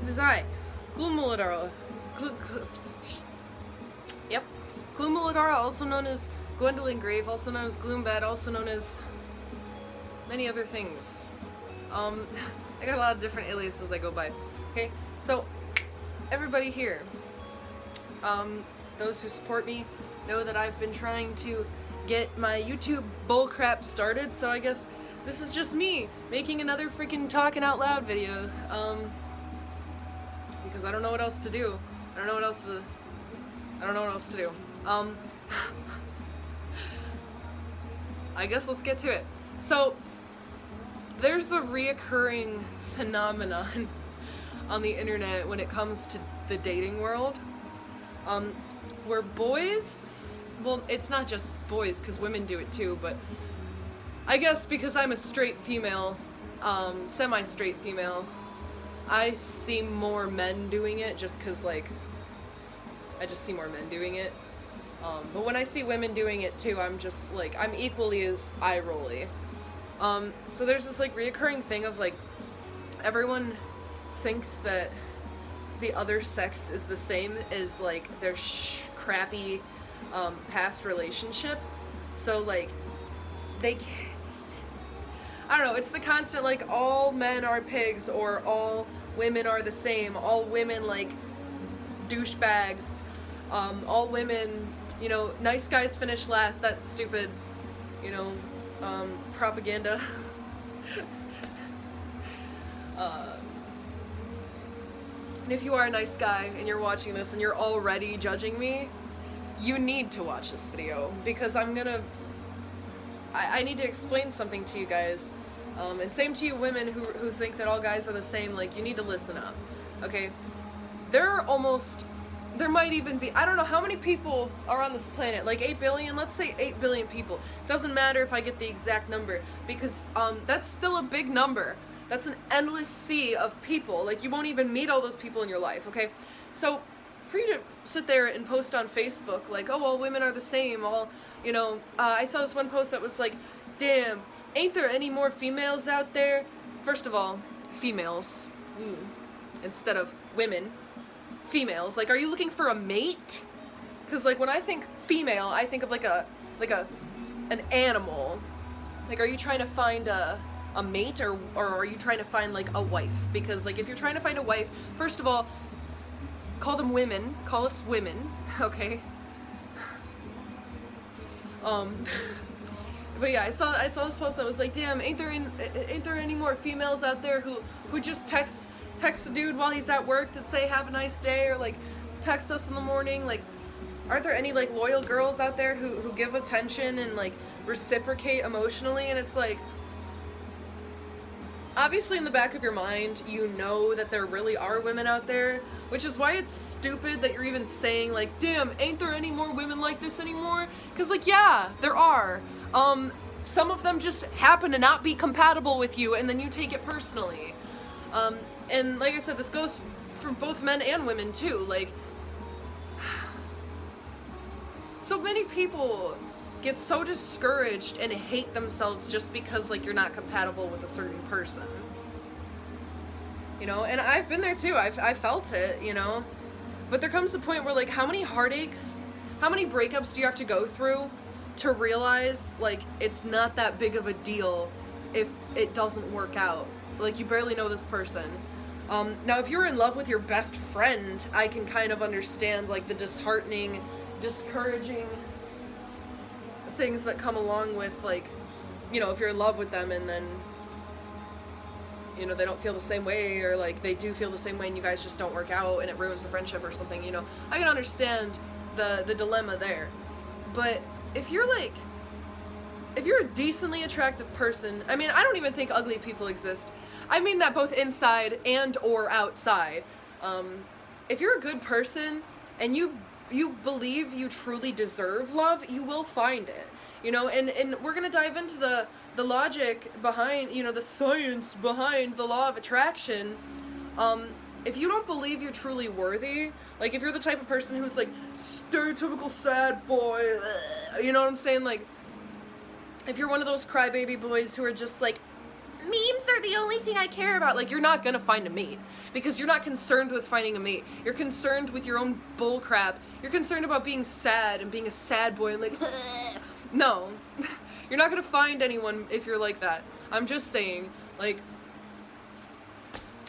Design. Yep. Gloomulidara, also known as Gwendolyn Grave, also known as Gloombad, also known as many other things. I got a lot of different aliases I go by. Okay, so everybody here, those who support me know that I've been trying to get my YouTube bullcrap started, so I guess this is just me making another freaking talking out loud video, because I don't know what else to do. I don't know what else to do. I guess let's get to it. So, there's a reoccurring phenomenon on the internet when it comes to the dating world, where boys, well, it's not just boys, because women do it too, but I guess because I'm a straight female, semi-straight female, I see more men doing it just because, like, I just see more men doing it. But when I see women doing it too, I'm just like, I'm equally as eye-rolly. So there's this like reoccurring thing of like, everyone thinks that the other sex is the same as like their crappy past relationship. So like, I don't know, it's the constant like, all men are pigs, or all women are the same, all women like douchebags, all women, you know, nice guys finish last, that's stupid, you know, propaganda. And if you are a nice guy and you're watching this and you're already judging me, you need to watch this video, because I need to explain something to you guys, and same to you women who think that all guys are the same. Like, you need to listen up, okay? There might even be, I don't know how many people are on this planet, like 8 billion, let's say 8 billion people. Doesn't matter if I get the exact number, because that's still a big number. That's an endless sea of people. Like, you won't even meet all those people in your life, okay? So, for you to sit there and post on Facebook, like, oh, all women are the same, all, you know, I saw this one post that was like, damn, ain't there any more females out there? First of all, females, instead of women. Females, like, are you looking for a mate? Because like, when I think female, I think of like an animal. Like, are you trying to find a mate, or are you trying to find like a wife? Because like, if you're trying to find a wife, first of all, call them women, call us women, okay? But yeah, I saw this post that was like, damn, ain't there any more females out there who just text a dude while he's at work that say have a nice day, or like text us in the morning? Like, aren't there any like loyal girls out there who give attention and like reciprocate emotionally? And it's like, obviously in the back of your mind, you know that there really are women out there, which is why it's stupid that you're even saying like, damn, ain't there any more women like this anymore? Because like, yeah, there are. Some of them just happen to not be compatible with you, and then you take it personally. And like I said, this goes for both men and women too. Like, so many people get so discouraged and hate themselves just because like you're not compatible with a certain person. You know, and I've been there too. I felt it, you know. But there comes a point where like, how many heartaches, how many breakups do you have to go through to realize like it's not that big of a deal if it doesn't work out? Like, you barely know this person. Now, if you're in love with your best friend, I can kind of understand, like, the disheartening, discouraging things that come along with, like, you know, if you're in love with them and then, you know, they don't feel the same way, or, like, they do feel the same way and you guys just don't work out and it ruins the friendship or something, you know. I can understand the dilemma there. But if you're, like, if you're a decently attractive person, I mean, I don't even think ugly people exist. I mean that both inside and or outside. If you're a good person and you believe you truly deserve love, you will find it. You know, and we're gonna dive into the logic behind, you know, the science behind the law of attraction. If you don't believe you're truly worthy, like if you're the type of person who's like stereotypical sad boy, you know what I'm saying? Like, if you're one of those crybaby boys who are just like, memes are the only thing I care about. Like, you're not gonna find a mate because you're not concerned with finding a mate. You're concerned with your own bull crap. You're concerned about being sad and being a sad boy and like, no, you're not gonna find anyone if you're like that. I'm just saying, like,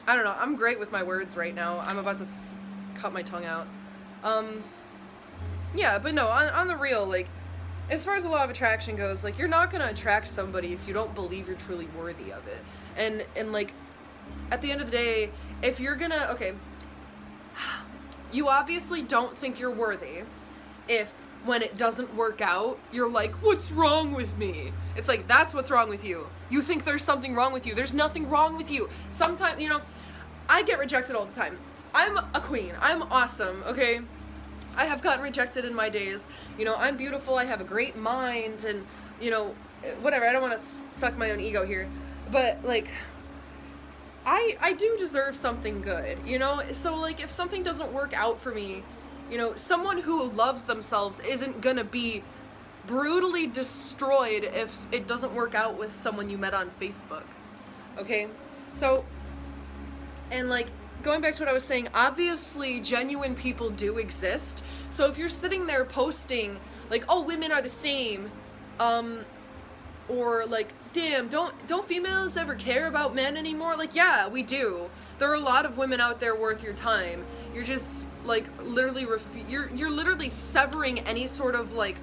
I don't know, I'm great with my words right now. I'm about to cut my tongue out. Yeah, but no, on the real, like, as far as the law of attraction goes, like, you're not gonna attract somebody if you don't believe you're truly worthy of it. And like, at the end of the day, if you're gonna, okay, you obviously don't think you're worthy if, when it doesn't work out, you're like, what's wrong with me? It's like, that's what's wrong with you. You think there's something wrong with you. There's nothing wrong with you. Sometimes, you know, I get rejected all the time. I'm a queen. I'm awesome, okay? I have gotten rejected in my days. You know, I'm beautiful, I have a great mind, and, you know, whatever, I don't want to suck my own ego here, but, like, I do deserve something good, you know? So, like, if something doesn't work out for me, you know, someone who loves themselves isn't gonna be brutally destroyed if it doesn't work out with someone you met on Facebook, okay? So, and, like, going back to what I was saying, obviously genuine people do exist. So if you're sitting there posting like, oh, women are the same, or like, damn, don't females ever care about men anymore? Like, yeah, we do. There are a lot of women out there worth your time. You're just like literally you're literally severing any sort of like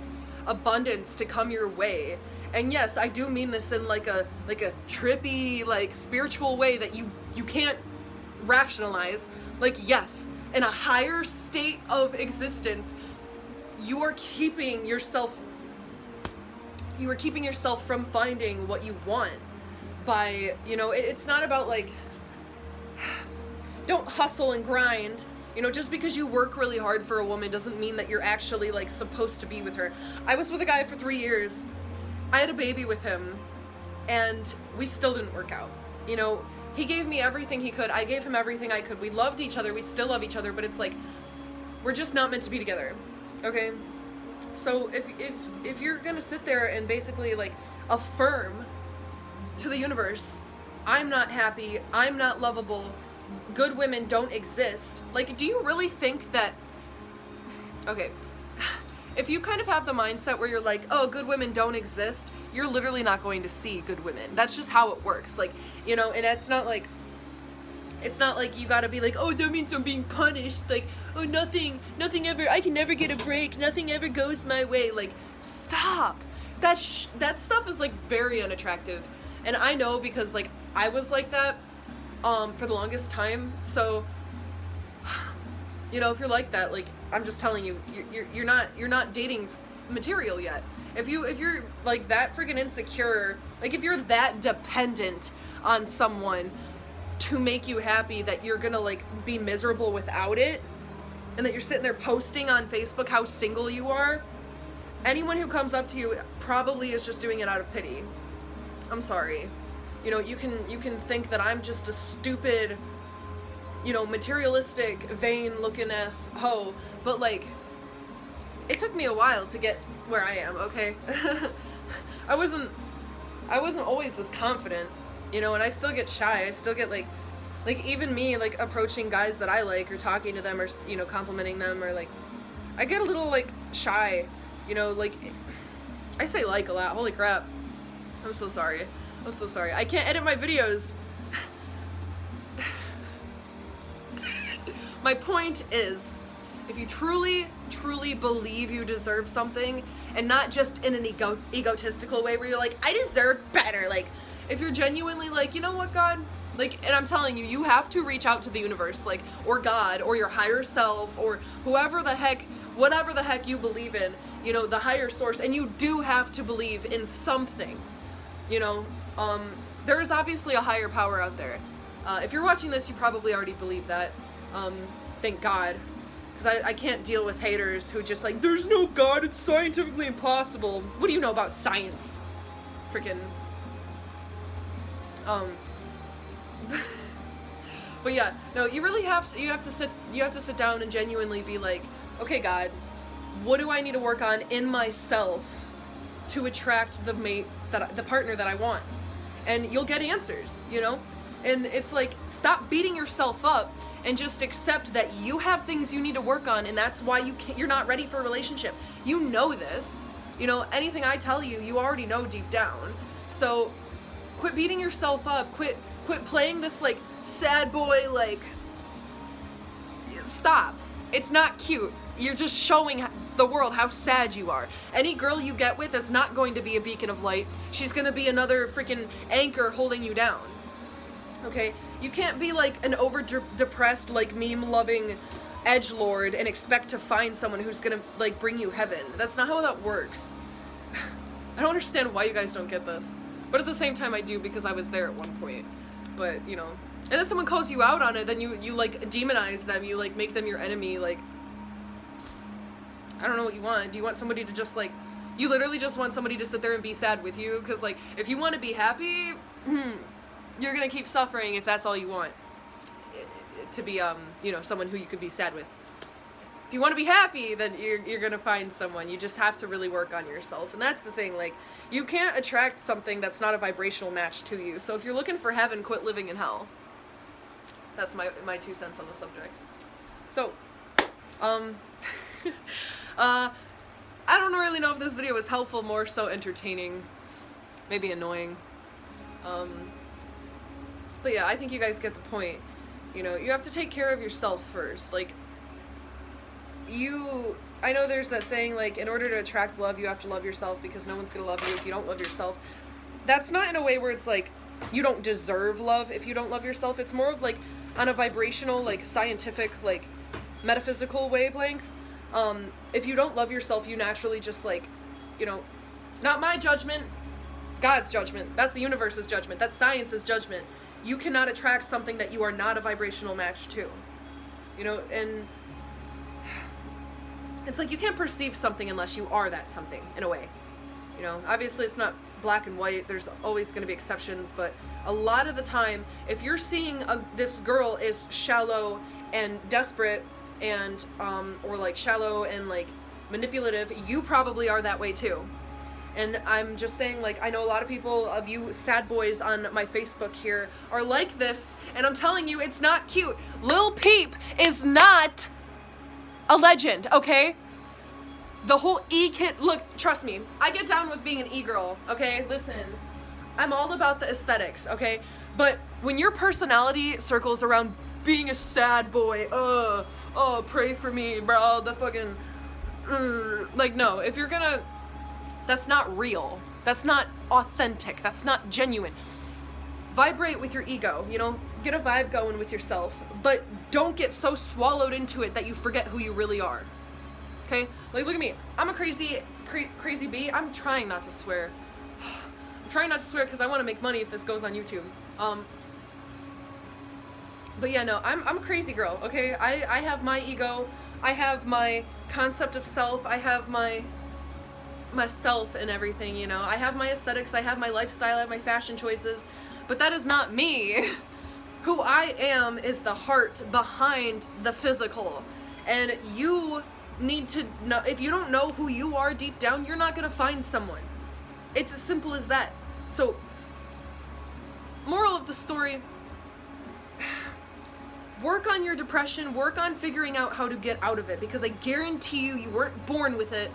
abundance to come your way. And yes, I do mean this in like a trippy, like, spiritual way that you can't rationalize. Like, yes, in a higher state of existence, you are keeping yourself from finding what you want by, you know, it's not about like, don't hustle and grind, you know, just because you work really hard for a woman doesn't mean that you're actually like supposed to be with her. I was with a guy for 3 years, I had a baby with him, and we still didn't work out, you know. He gave me everything he could. I gave him everything I could. We loved each other. We still love each other, but it's like, we're just not meant to be together, okay? So if you're gonna sit there and basically like affirm to the universe, I'm not happy, I'm not lovable, good women don't exist, like, do you really think that, okay, if you kind of have the mindset where you're like, oh, good women don't exist, you're literally not going to see good women. That's just how it works. Like, you know, and it's not like you gotta be like, oh, that means I'm being punished. Like, oh, nothing ever, I can never get a break. Nothing ever goes my way. Like, stop. That stuff is like very unattractive. And I know because like I was like that for the longest time. So, you know, if you're like that, like, I'm just telling you, you're not dating material yet. If you're like that freaking insecure, like if you're that dependent on someone to make you happy that you're gonna like be miserable without it, and that you're sitting there posting on Facebook how single you are, anyone who comes up to you probably is just doing it out of pity. I'm sorry. You know, you can think that I'm just a stupid, you know, materialistic, vain looking ass hoe, but like, it took me a while to get where I am, okay? I wasn't always this confident, you know, and I still get shy. I still get like even me, like, approaching guys that I like or talking to them or, you know, complimenting them, or like, I get a little like shy, you know, like, I say like a lot, holy crap. I'm so sorry. I can't edit my videos. My point is, if you truly believe you deserve something, and not just in an egotistical way where you're like, I deserve better, like, if you're genuinely like, you know what, God, like, and I'm telling you, you have to reach out to the universe, like, or God, or your higher self, or whatever the heck you believe in, you know, the higher source, and you do have to believe in something, you know. There is obviously a higher power out there. If you're watching this, you probably already believe that. Thank God. Because I can't deal with haters who just like, there's no God, it's scientifically impossible. What do you know about science? Freaking. But yeah, no, you really have to sit down and genuinely be like, okay, God, what do I need to work on in myself to attract the partner that I want? and you'll get answers, you know? And it's like, stop beating yourself up and just accept that you have things you need to work on, and that's why you're not ready for a relationship. You know this. You know, anything I tell you, you already know deep down. So quit beating yourself up. Quit playing this like sad boy, like, stop. It's not cute. You're just showing the world how sad you are. Any girl you get with is not going to be a beacon of light. She's gonna be another freaking anchor holding you down. Okay? You can't be like an over-depressed, like, meme-loving edgelord and expect to find someone who's gonna, like, bring you heaven. That's not how that works. I don't understand why you guys don't get this. But at the same time, I do, because I was there at one point. But, you know. And then someone calls you out on it, then you like, demonize them. You, like, make them your enemy. Like, I don't know what you want. Do you want somebody to just, like, you literally just want somebody to sit there and be sad with you? Because, like, if you want to be happy, you're gonna keep suffering if that's all you want. To be, you know, someone who you could be sad with. If you want to be happy, then you're gonna find someone. You just have to really work on yourself. And that's the thing, like, you can't attract something that's not a vibrational match to you. So if you're looking for heaven, quit living in hell. That's my 2 cents on the subject. So, I don't really know if this video was helpful, more so entertaining, maybe annoying. But yeah, I think you guys get the point. You know, you have to take care of yourself first. Like, I know there's that saying, like, in order to attract love, you have to love yourself, because no one's gonna love you if you don't love yourself. That's not in a way where it's like, you don't deserve love if you don't love yourself. It's more of like, on a vibrational, like, scientific, like, metaphysical wavelength. If you don't love yourself, you naturally just, like, you know, not my judgment, God's judgment. That's the universe's judgment. That's science's judgment. You cannot attract something that you are not a vibrational match to. You know, and it's like you can't perceive something unless you are that something, in a way. You know, obviously it's not black and white. There's always going to be exceptions, but a lot of the time, if you're seeing this girl is shallow and desperate and, or like shallow and like manipulative, you probably are that way too. And I'm just saying, like, I know a lot of people of you sad boys on my Facebook here are like this, and I'm telling you, it's not cute. Lil Peep is not a legend, okay? The whole E-kid, look, trust me, I get down with being an E-girl, okay? Listen, I'm all about the aesthetics, okay? But when your personality circles around being a sad boy, oh, pray for me, bro, the fucking, like, no, if you're gonna, that's not real. That's not authentic. That's not genuine. Vibrate with your ego, you know? Get a vibe going with yourself, but don't get so swallowed into it that you forget who you really are. Okay? Like, look at me. I'm a crazy bee. I'm trying not to swear. I'm trying not to swear because I want to make money if this goes on YouTube. But yeah, no, I'm a crazy girl, okay? I have my ego. I have my concept of self. I have myself and everything, you know. I have my aesthetics, I have my lifestyle, I have my fashion choices, but that is not me. Who I am is the heart behind the physical, and you need to know. If you don't know who you are deep down, you're not gonna find someone. It's as simple as that. So, moral of the story, work on your depression, work on figuring out how to get out of it, because I guarantee you weren't born with it.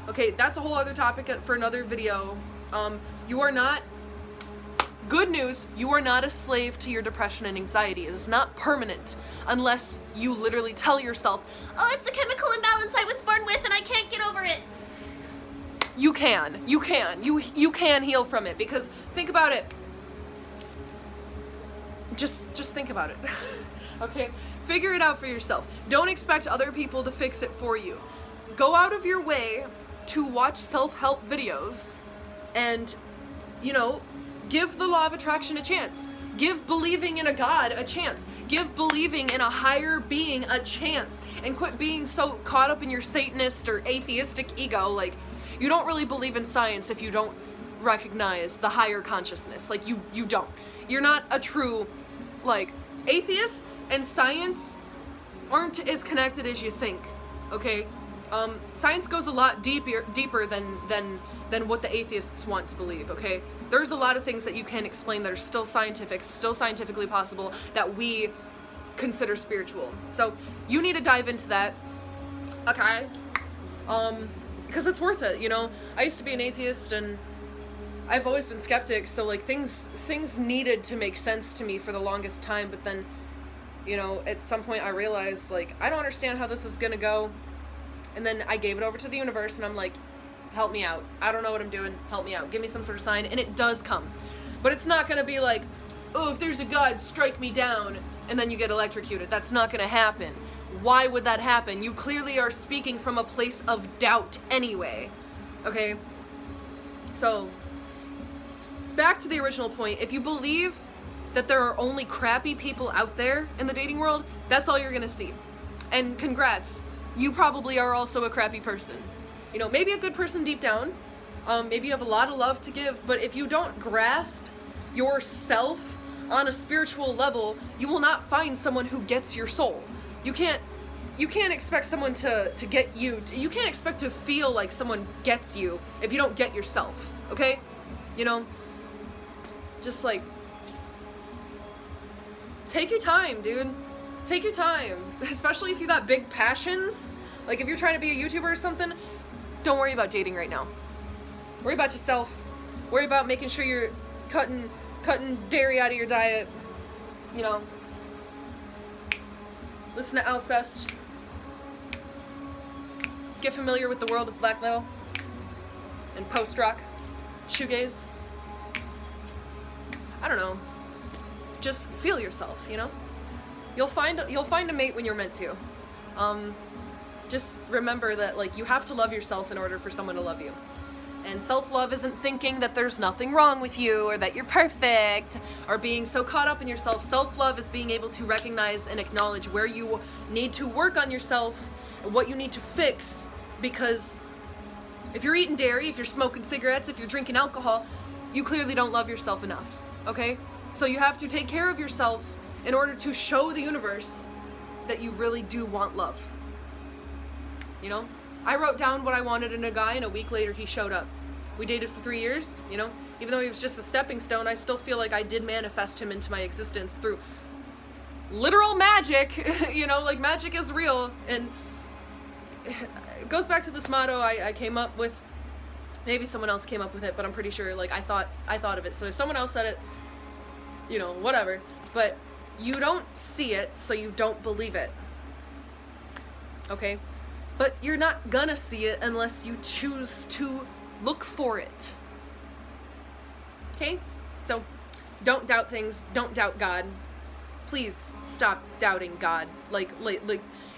Okay, that's a whole other topic for another video. You are not, good news, you are not a slave to your depression and anxiety. It is not permanent unless you literally tell yourself, oh, it's a chemical imbalance I was born with and I can't get over it. You can heal from it, because think about it. Just think about it. Okay? Figure it out for yourself. Don't expect other people to fix it for you. Go out of your way to watch self-help videos and, you know, give the law of attraction a chance. Give believing in a God a chance. Give believing in a higher being a chance. And quit being so caught up in your Satanist or atheistic ego. Like, you don't really believe in science if you don't recognize the higher consciousness. Like, you don't. You're not a true, like, atheists and science aren't as connected as you think, okay? Science goes a lot deeper than what the atheists want to believe, okay? There's a lot of things that you can explain that are still scientific, still scientifically possible, that we consider spiritual. So you need to dive into that, okay? Because it's worth it, you know? I used to be an atheist, and I've always been skeptic, so like things needed to make sense to me for the longest time, but then, you know, at some point I realized, like, I don't understand how this is gonna go. And then I gave it over to the universe, and I'm like, help me out. I don't know what I'm doing. Help me out. Give me some sort of sign. And it does come. But it's not going to be like, oh, if there's a God, strike me down, and then you get electrocuted. That's not going to happen. Why would that happen? You clearly are speaking from a place of doubt anyway. Okay? So, back to the original point. If you believe that there are only crappy people out there in the dating world, that's all you're going to see. And congrats. You probably are also a crappy person. You know, maybe a good person deep down. Maybe you have a lot of love to give, but if you don't grasp yourself on a spiritual level, you will not find someone who gets your soul. You can't expect someone to get you. You can't expect to feel like someone gets you if you don't get yourself, okay? You know, just like, take your time, dude. Take your time, especially if you got big passions. Like if you're trying to be a YouTuber or something, don't worry about dating right now. Worry about yourself. Worry about making sure you're cutting dairy out of your diet. You know, listen to Alcest. Get familiar with the world of black metal and post-rock, shoegaze. I don't know. Just feel yourself, you know? You'll find a mate when you're meant to. Just remember that, like, you have to love yourself in order for someone to love you. And self-love isn't thinking that there's nothing wrong with you or that you're perfect or being so caught up in yourself. Self-love is being able to recognize and acknowledge where you need to work on yourself and what you need to fix, because if you're eating dairy, if you're smoking cigarettes, if you're drinking alcohol, you clearly don't love yourself enough, okay? So you have to take care of yourself in order to show the universe that you really do want love. You know? I wrote down what I wanted in a guy, and a week later he showed up. We dated for 3 years, you know? Even though he was just a stepping stone, I still feel like I did manifest him into my existence through literal magic. You know, like, magic is real. And it goes back to this motto I came up with. Maybe someone else came up with it, but I'm pretty sure, like, I thought of it. So if someone else said it, you know, whatever. But you don't see it, so you don't believe it. Okay? But you're not gonna see it unless you choose to look for it. Okay? So, don't doubt things. Don't doubt God. Please stop doubting God. Like,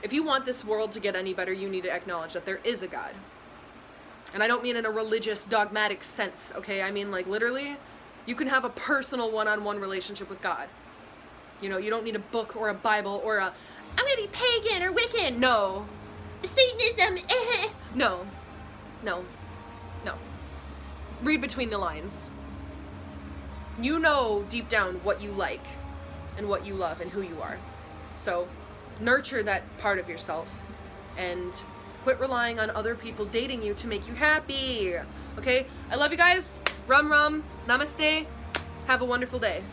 if you want this world to get any better, you need to acknowledge that there is a God. And I don't mean in a religious, dogmatic sense, okay? I mean, like, literally, you can have a personal one-on-one relationship with God. You know, you don't need a book or a Bible or a, I'm gonna be pagan or Wiccan. No. Satanism. No. Read between the lines. You know deep down what you like and what you love and who you are. So nurture that part of yourself and quit relying on other people dating you to make you happy. Okay? I love you guys. Rum rum. Namaste. Have a wonderful day.